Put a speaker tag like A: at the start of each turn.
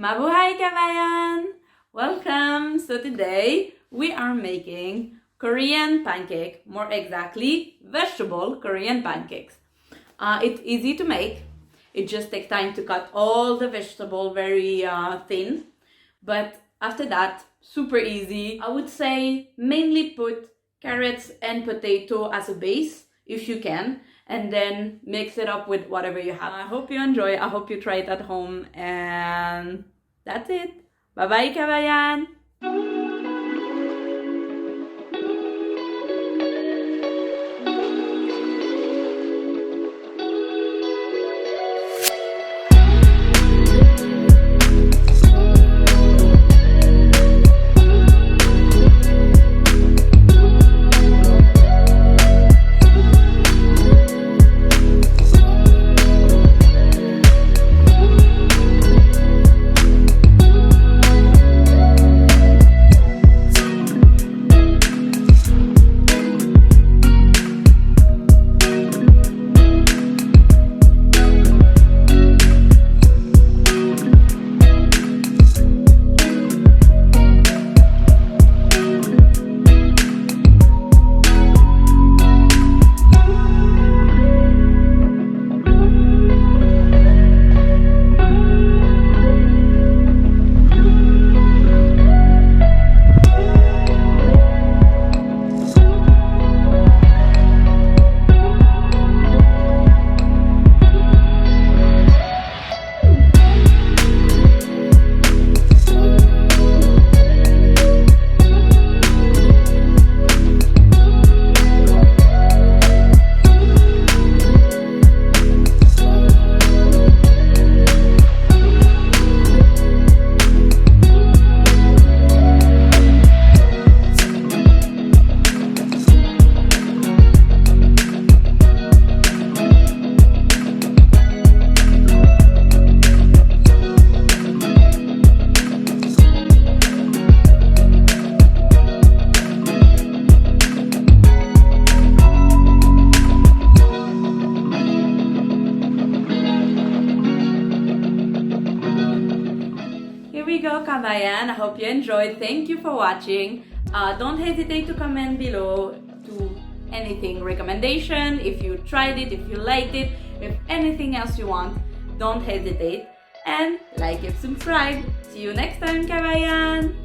A: Mabuhay kabayan! Welcome! So today we are making Korean pancake, more exactly vegetable Korean pancakes. It's easy to make. It just takes time to cut all the vegetable very thin, but after that, super easy. I would say mainly put carrots and potato as a base if you can, and then mix it up with whatever you have. I hope you enjoy. I hope you try it at home, and that's it. Bye bye kabayan! Here we go kabayan. I hope you enjoyed. Thank you for watching. Don't hesitate to comment below to anything recommendation, if you tried it, if you liked it, if anything else you want, don't hesitate, and like and subscribe. See you next time kabayan.